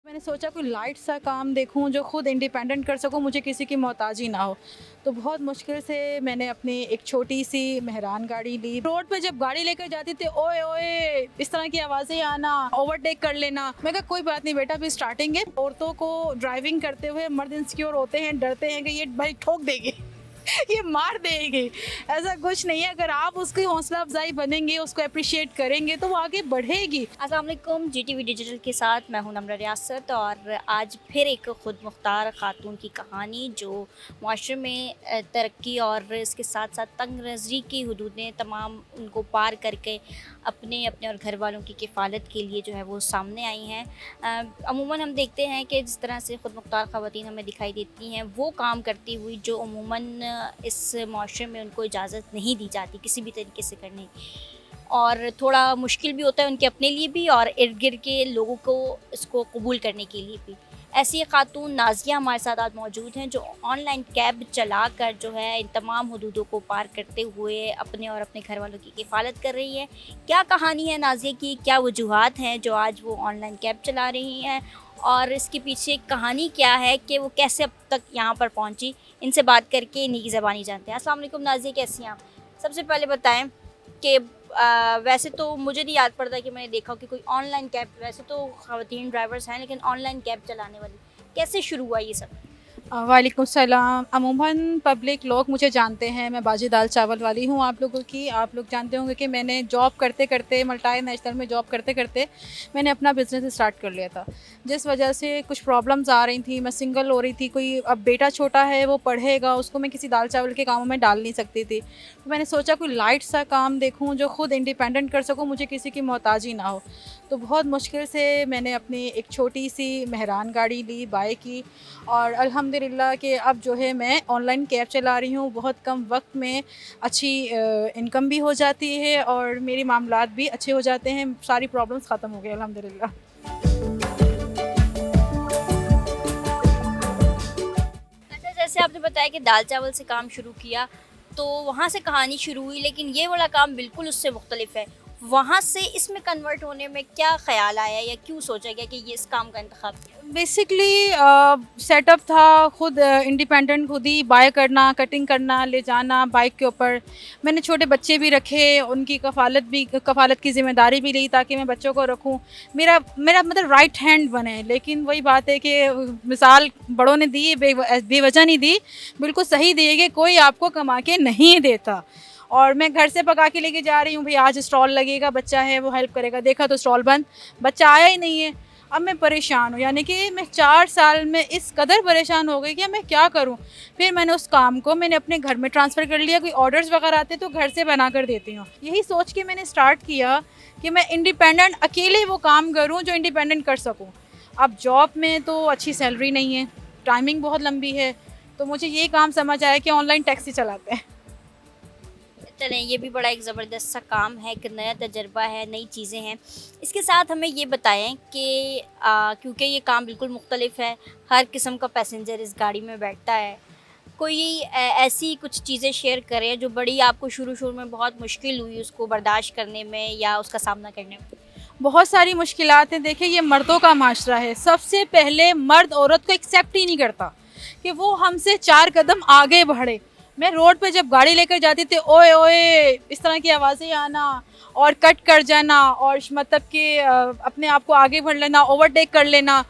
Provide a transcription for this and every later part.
मैंने सोचा कोई लाइट सा काम देखूं जो खुद इंडिपेंडेंट कर सकूं, मुझे किसी की मोहताजी ना हो। तो बहुत मुश्किल से मैंने अपनी एक छोटी सी मेहरान गाड़ी ली। रोड पे जब गाड़ी लेकर जाती थी, ओए ओए इस तरह की आवाज़ें आना, ओवरटेक कर लेना। मैं कहा कोई बात नहीं बेटा, अभी स्टार्टिंग है। औरतों को ड्राइविंग करते हुए मर्द इनसिक्योर होते हैं, डरते हैं कि ये भाई ठोक देगी ये मार देगी। ऐसा कुछ नहीं है, अगर आप उसकी हौसला अफजाई बनेंगे, उसको अप्रिशिएट करेंगे तो वो आगे बढ़ेगी। अस्सलाम वालेकुम, जीटीवी डिजिटल के साथ मैं हूं नम्रा रियासत और आज फिर एक खुद मुख्तार ख़ातून की कहानी जो माशरे में तरक्की और इसके साथ साथ तंग नज़री की हदूदें तमाम उनको पार करके अपने अपने और घर वालों की किफ़ालत के लिए जो है वो सामने आई हैं। अमूमन हम देखते हैं कि जिस तरह से खुद मुख्तार ख़वातीन हमें दिखाई देती हैं वो काम करती हुई जो अमूमन इस माशरे में उनको इजाज़त नहीं दी जाती किसी भी तरीके से करने की, और थोड़ा मुश्किल भी होता है उनके अपने लिए भी और इर्द गिर्द के लोगों को इसको कबूल करने के लिए भी। ऐसी खातून नाज़िया हमारे साथ आज मौजूद हैं जो ऑनलाइन कैब चला कर जो है इन तमाम हदूदों को पार करते हुए अपने और अपने घर वालों की किफ़ालत कर रही है। क्या कहानी है नाज़िया की, क्या वजूहात हैं जो आज वो ऑनलाइन कैब चला रही हैं और इसके पीछे कहानी क्या है कि वो कैसे अब तक यहाँ पर पहुँची, इनसे बात करके इन्हीं की ज़बानी जानते हैं। अस्सलाम वालेकुम नाज़िया, कैसी हैं आप? सबसे पहले बताएं कि वैसे तो मुझे नहीं याद पड़ता कि मैंने देखा हो कि कोई ऑनलाइन कैब, वैसे तो ख़वातीन ड्राइवर्स हैं लेकिन ऑनलाइन कैब चलाने वाली, कैसे शुरू हुआ ये सब? वालेकुम सलाम। अमूमन पब्लिक लोग मुझे जानते हैं, मैं बाजी दाल चावल वाली हूँ। आप लोगों की आप लोग जानते होंगे कि मैंने जॉब करते करते मल्टी नेशनल में जॉब करते करते मैंने अपना बिज़नेस स्टार्ट कर लिया था, जिस वजह से कुछ प्रॉब्लम्स आ रही थी। मैं सिंगल हो रही थी, कोई अब बेटा छोटा है वो पढ़ेगा, उसको मैं किसी दाल चावल के कामों में डाल नहीं सकती थी। तो मैंने सोचा कोई लाइट सा काम देखूँ जो खुद इंडिपेंडेंट कर सकूँ, मुझे किसी की मोहताजी ना हो। तो बहुत मुश्किल से मैंने अपनी एक छोटी सी मेहरान गाड़ी ली, बाय की, और अल्हम्दुलिल्लाह कि अब जो है मैं ऑनलाइन कैब चला रही हूँ। बहुत कम वक्त में अच्छी इनकम भी हो जाती है और मेरे मामलात भी अच्छे हो जाते हैं। सारी प्रॉब्लम्स ख़त्म हो गई अल्हम्दुलिल्लाह। अच्छा, जैसे आपने बताया कि दाल चावल से काम शुरू किया तो वहाँ से कहानी शुरू हुई, लेकिन ये वाला काम बिल्कुल उससे मुख्तलिफ है। वहाँ से इसमें कन्वर्ट होने में क्या ख़्याल आया या क्यों सोचा गया कि ये इस काम का इंतखाब किया? बेसिकली सेटअप था खुद इंडिपेंडेंट, खुद ही बाय करना, कटिंग करना, ले जाना बाइक के ऊपर। मैंने छोटे बच्चे भी रखे, उनकी कफ़ालत की ज़िम्मेदारी भी ली ताकि मैं बच्चों को रखूं, मेरा मेरा मतलब राइट हैंड बने। लेकिन वही बात है कि मिसाल बड़ों ने दी, बेवजह नहीं दी, बिल्कुल सही दी है कि कोई आपको कमा के नहीं देता। और मैं घर से पका के लेके जा रही हूँ, भाई आज स्टॉल लगेगा, बच्चा है वो हेल्प करेगा, देखा तो स्टॉल बंद, बच्चा आया ही नहीं है। अब मैं परेशान हूँ, यानी कि मैं 4 साल में इस कदर परेशान हो गई कि मैं क्या करूँ। फिर मैंने उस काम को मैंने अपने घर में ट्रांसफ़र कर लिया। कोई ऑर्डर्स वगैरह आते तो घर से बना कर देती हूँ। यही सोच के मैंने स्टार्ट किया कि मैं इंडिपेंडेंट अकेले वो काम करूँ जो इंडिपेंडेंट कर सकूँ। अब जॉब में तो अच्छी सैलरी नहीं है, टाइमिंग बहुत लंबी है, तो मुझे ये काम समझ आया कि ऑनलाइन टैक्सी चलाते हैं। चलें, ये भी बड़ा एक ज़बरदस्त सा काम है, एक नया तजर्बा है, नई चीज़ें हैं। इसके साथ हमें ये बताएं कि क्योंकि ये काम बिल्कुल मुख्तलिफ है, हर किस्म का पैसेंजर इस गाड़ी में बैठता है, कोई ऐसी कुछ चीज़ें शेयर करें जो बड़ी आपको शुरू में बहुत मुश्किल हुई उसको बर्दाश्त करने में या उसका सामना करने में? बहुत सारी मुश्किलात हैं। देखिए, ये मर्दों का माशरा है। सबसे पहले मर्द औरत को एक्सेप्ट ही नहीं करता कि वो हमसे 4 कदम आगे बढ़े। मैं रोड पे जब गाड़ी लेकर जाती थी, ओए ओए इस तरह की आवाज़ें आना और कट कर जाना और मतलब कि अपने आप को आगे बढ़ लेना, ओवरटेक कर लेना।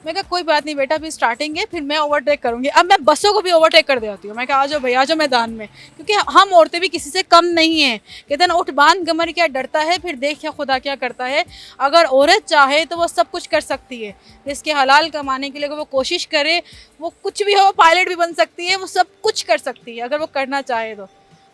मैं कहा कोई बात नहीं बेटा, अभी स्टार्टिंग है, फिर मैं ओवरटेक करूँगी। अब मैं बसों को भी ओवरटेक कर देती हूँ। मैं कहा आ जाओ भैया, आ जाओ मैदान में, क्योंकि हम औरतें भी किसी से कम नहीं हैं। कहते ना, उठ बांध कमर क्या डरता है, फिर देख क्या खुदा क्या करता है। अगर औरत चाहे तो वो सब कुछ कर सकती है। जिसके हलाल कमाने के लिए अगर वो कोशिश करे, वो कुछ भी हो, पायलट भी बन सकती है, वो सब कुछ कर सकती है अगर वो करना चाहे तो।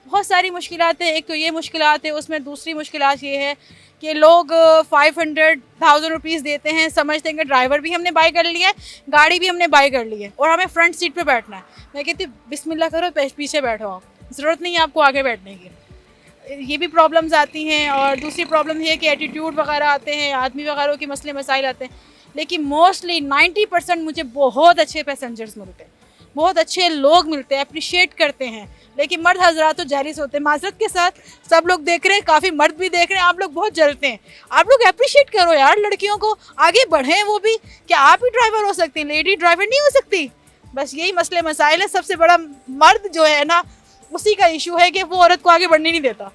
बहुत सारी मुश्किलात है। एक तो ये मुश्किलात है, उसमें दूसरी मुश्किलात ये है कि लोग 500,000 रुपीज़ देते हैं, समझते हैं कि ड्राइवर भी हमने बाय कर लिया है, गाड़ी भी हमने बाय कर ली है और हमें फ्रंट सीट पे बैठना है। मैं कहती बिस्मिल्लाह करो, पीछे बैठो, आप ज़रूरत नहीं है आपको आगे बैठने की। ये भी प्रॉब्लम्स आती हैं। और दूसरी प्रॉब्लम ये है कि एटीट्यूड वगैरह आते हैं, आदमी वगैरह के मसले मसाइल आते हैं। लेकिन मोस्टली 90% मुझे बहुत अच्छे पैसेंजर्स मिलते हैं। बहुत अच्छे लोग मिलते हैं, अप्रिशिएट करते हैं, लेकिन मर्द हजरात तो जेलिस होते हैं। माजरत के साथ सब लोग देख रहे हैं, काफ़ी मर्द भी देख रहे हैं, आप लोग बहुत जलते हैं। आप लोग अप्रिशिएट करो यार, लड़कियों को आगे बढ़ें। वो भी क्या आप ही ड्राइवर हो सकती हैं, लेडी ड्राइवर नहीं हो सकती? बस यही मसले मसाइल है। सबसे बड़ा मर्द जो है ना, उसी का इशू है कि वो औरत को आगे बढ़ने नहीं देता।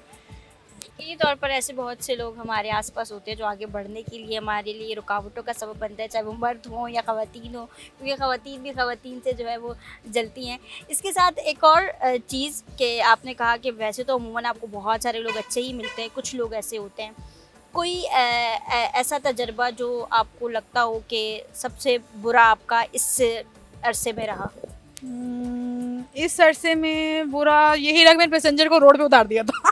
यकीनी तौर पर ऐसे बहुत से लोग हमारे आसपास होते हैं जो आगे बढ़ने के लिए हमारे लिए रुकावटों का सबब बनता है, चाहे वो मर्द हों या ख़वातीन हो, क्योंकि ख़वातीन भी ख़वातीन से जो है वो जलती हैं। इसके साथ एक और चीज़ कि आपने कहा कि वैसे तो अमूमन आपको बहुत सारे लोग अच्छे ही मिलते हैं, कुछ लोग ऐसे होते हैं। कोई ऐसा तजर्बा जो आपको लगता हो कि सबसे बुरा आपका इस अरसे में रहा? इस अरसे में बुरा यही रहा, मैंने पैसेंजर को रोड पे उतार दिया था।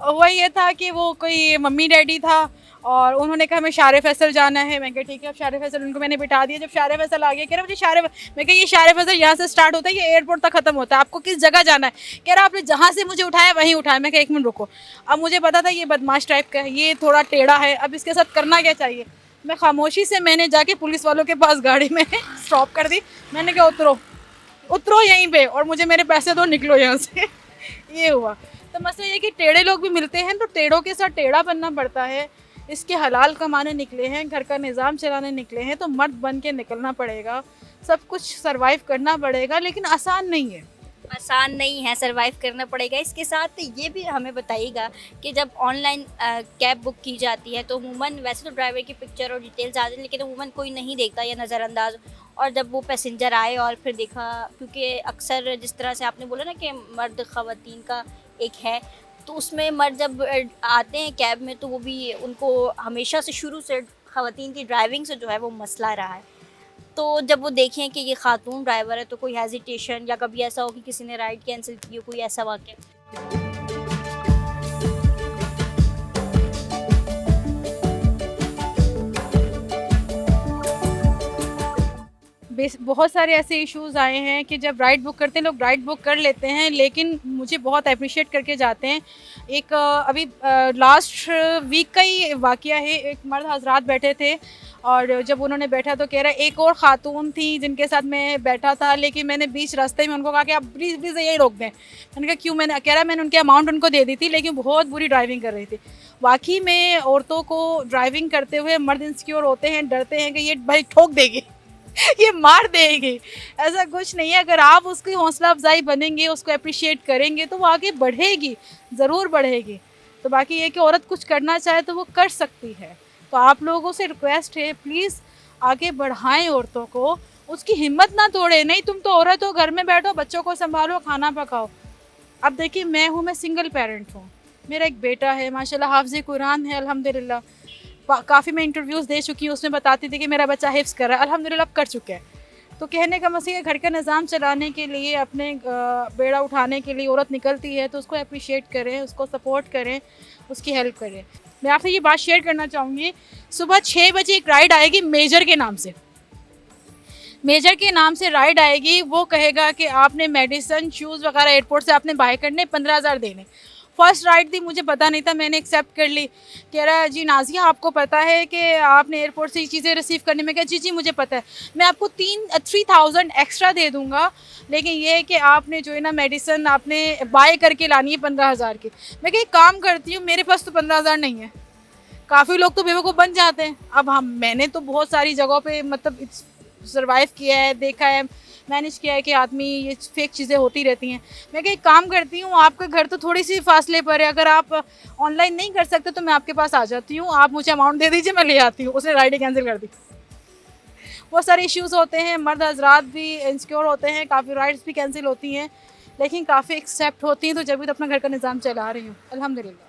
हुआ ये था कि वो कोई मम्मी डैडी था और उन्होंने कहा हमें शारे फैसल जाना है। मैं कहा ठीक है, अब शारे फैसल उनको मैंने बिठा दिया। जब शारे फैसल आ गया, कह रहा मुझे मैं कहा ये शारे फैसल यहाँ से स्टार्ट होता है, ये एयरपोर्ट तक खत्म होता है, आपको किस जगह जाना है? कह रहा आपने जहाँ से मुझे उठाया वहीं उठाया। मैं कहा एक मिनट रुको। अब मुझे पता था ये बदमाश टाइप का है, ये थोड़ा टेढ़ा है, अब इसके साथ करना क्या चाहिए? मैं खामोशी से मैंने जाके पुलिस वालों के पास गाड़ी में स्टॉप कर दी। मैंने कहा उतरो यहीं पे और मुझे मेरे पैसे दो, निकलो यहाँ से। ये हुआ। तो मसला ये कि टेढ़े लोग भी मिलते हैं, तो टेढ़ों के साथ टेढ़ा बनना पड़ता है। इसके हलाल कमाने निकले हैं, घर का निज़ाम चलाने निकले हैं, तो मर्द बन के निकलना पड़ेगा, सब कुछ सरवाइव करना पड़ेगा, लेकिन आसान नहीं है। आसान नहीं है, सरवाइव करना पड़ेगा। इसके साथ ये भी हमें बताइएगा कि जब ऑनलाइन कैब बुक की जाती है तो अमूमन वैसे तो ड्राइवर की पिक्चर और डिटेल्स आ जाती है, लेकिन अमूमन कोई नहीं देखता या नज़रअंदाज। और जब वो पैसेंजर आए और फिर देखा, क्योंकि अक्सर जिस तरह से आपने बोला ना कि मर्द ख़वातीन का एक है, तो उसमें मर्द जब आते हैं कैब में तो वो भी उनको हमेशा से शुरू से ख़वातीन की ड्राइविंग से जो है वो मसला रहा है। तो जब वो देखें कि ये खातून ड्राइवर है तो कोई हेजिटेशन या कभी ऐसा हो कि किसी ने राइड कैंसिल की हो, कोई ऐसा वाक़या? बहुत सारे ऐसे इश्यूज आए हैं कि जब राइड बुक करते हैं, लोग राइड बुक कर लेते हैं, लेकिन मुझे बहुत अप्रिशिएट करके जाते हैं। एक अभी लास्ट वीक का ही वाक़या है। एक मर्द हजरात बैठे थे और जब उन्होंने बैठा तो कह रहा है एक और ख़ातून थी जिनके साथ मैं बैठा था, लेकिन मैंने बीच रास्ते में उनको कहा कि आप प्लीज़ प्लीज़ यहीं रोक दें। मैंने कहा क्यों? कह रहा मैंने उनके अमाउंट उनको दे दी थी, लेकिन बहुत बुरी ड्राइविंग कर रही थी। वाकई में औरतों को ड्राइविंग करते हुए मर्द इंसिक्योर होते हैं, डरते हैं कि ये भाई ठोक देगी, ये मार देगी। ऐसा कुछ नहीं है। अगर आप उसकी हौसला अफजाई बनेंगे, उसको अप्रिशिएट करेंगे, तो वो आगे बढ़ेगी, ज़रूर बढ़ेगी। तो बाकी ये कि औरत कुछ करना चाहे तो वो कर सकती है। तो आप लोगों से रिक्वेस्ट है, प्लीज़ आगे बढ़ाएं औरतों को, उसकी हिम्मत ना तोड़े। नहीं, तुम तो औरत हो, घर में बैठो, बच्चों को संभालो, खाना पकाओ। अब देखिए मैं सिंगल पेरेंट हूँ, मेरा एक बेटा है, माशाल्लाह हाफ़िज़ कुरान है अल्हम्दुलिल्लाह। काफ़ी मैं इंटरव्यूज़ दे चुकी हूँ, उसमें बताती थी कि मेरा बच्चा हिफ्ज़ कर रहा है, अल्हम्दुलिल्लाह अब कर चुका है। तो कहने का मसला है, घर का निज़ाम चलाने के लिए, अपने बेड़ा उठाने के लिए औरत निकलती है, तो उसको अप्रिशिएट करें, उसको सपोर्ट करें, उसकी हेल्प करें। मैं आपसे ये बात शेयर करना चाहूँगी, सुबह 6 बजे एक राइड आएगी मेजर के नाम से। मेजर के नाम से राइड आएगी, वो कहेगा कि आपने मेडिसिन शूज़ वगैरह एयरपोर्ट से आपने बाय करने, 15,000 देने। फर्स्ट राइड थी, मुझे पता नहीं था, मैंने एक्सेप्ट कर ली। कह रहा है जी नाज़िया आपको पता है कि आपने एयरपोर्ट से ये चीज़ें रिसीव करने में। कहा जी जी मुझे पता है, मैं आपको 3,000 एक्स्ट्रा दे दूँगा, लेकिन ये है कि आपने जो है ना मेडिसिन आपने बाय करके लानी है 15,000 की। मैं कहा एक काम करती हूँ, मेरे पास तो 15,000 नहीं है। काफ़ी लोग तो बेवकूफ़ बन जाते हैं। अब मैंने तो बहुत सारी जगहों पे मतलब सर्वाइव किया है, देखा है, मैनेज किया है कि आदमी ये फेक चीज़ें होती रहती हैं। मैं कहा एक काम करती हूँ, आपका घर तो थोड़ी सी फासले पर है, अगर आप ऑनलाइन नहीं कर सकते तो मैं आपके पास आ जाती हूँ, आप मुझे अमाउंट दे दीजिए, मैं ले आती हूँ। उसने राइड कैंसिल कर दी। बहुत सारे इश्यूज़ होते हैं, मर्द हजरात भी इनसिक्योर होते हैं, काफ़ी राइड्स भी कैंसिल होती हैं, लेकिन काफ़ी एक्सेप्ट होती हैं। तो जब भी तो अपना घर का निज़ाम चला रही हूँ अल्हम्दुलिल्लाह।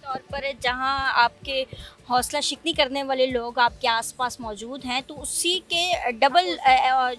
तौर पर जहाँ आपके हौसला शिकनी करने वाले लोग आपके आसपास मौजूद हैं, तो उसी के डबल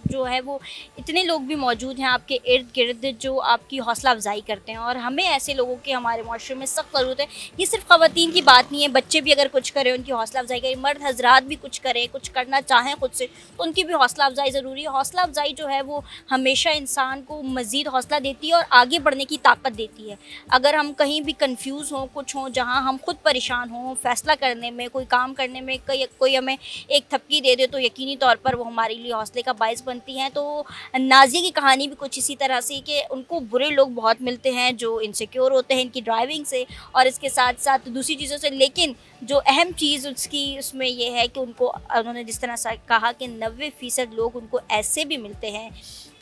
जो है वो इतने लोग भी मौजूद हैं आपके इर्द गिर्द जो आपकी हौसला अफजाई करते हैं। और हमें ऐसे लोगों की हमारे माशरे में सख्त ज़रूरत है। ये सिर्फ ख़वातीन की बात नहीं है, बच्चे भी अगर कुछ करें उनकी हौसला अफजाई करें, मर्द हजरात भी कुछ करें, कुछ करना चाहें खुद से, तो उनकी भी हौसला अफजाई ज़रूरी है। हौसला अफजाई जो है वो हमेशा इंसान को मज़ीद हौसला देती है और आगे बढ़ने की ताकत देती है। अगर हम कहीं भी कन्फ्यूज़ हों, कुछ हों, जहाँ हम खुद परेशान हों फ़ैसला करने में, कोई काम करने में, कोई हमें एक थपकी दे दे, तो यकीनी तौर पर वो हमारे लिए हौसले का बाइस बनती हैं। तो नाज़िया की कहानी भी कुछ इसी तरह से कि उनको बुरे लोग बहुत मिलते हैं जो इनसिक्योर होते हैं इनकी ड्राइविंग से और इसके साथ साथ दूसरी चीज़ों से, लेकिन जो अहम चीज़ उसमें ये है कि उन्होंने जिस तरह से कहा कि 90% लोग उनको ऐसे भी मिलते हैं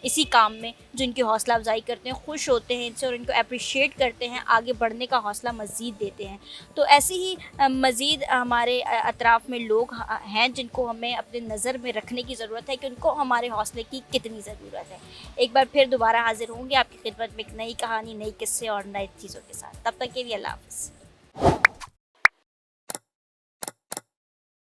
इसी काम में जो इनकी हौसला अफजाई करते हैं, खुश होते हैं इनसे और इनको अप्रिशिएट करते हैं, आगे बढ़ने का हौसला मज़ीद देते हैं। तो ऐसे ही मज़ीद हमारे अतराफ़ में लोग हैं जिनको हमें अपने नज़र में रखने की ज़रूरत है कि उनको हमारे हौसले की कितनी ज़रूरत है। एक बार फिर दोबारा हाज़िर होंगे आपकी खिदमत में एक नई कहानी, नई किस्से और नई चीज़ों के साथ। तब तक के लिए अल्लाह हाफ़िज़।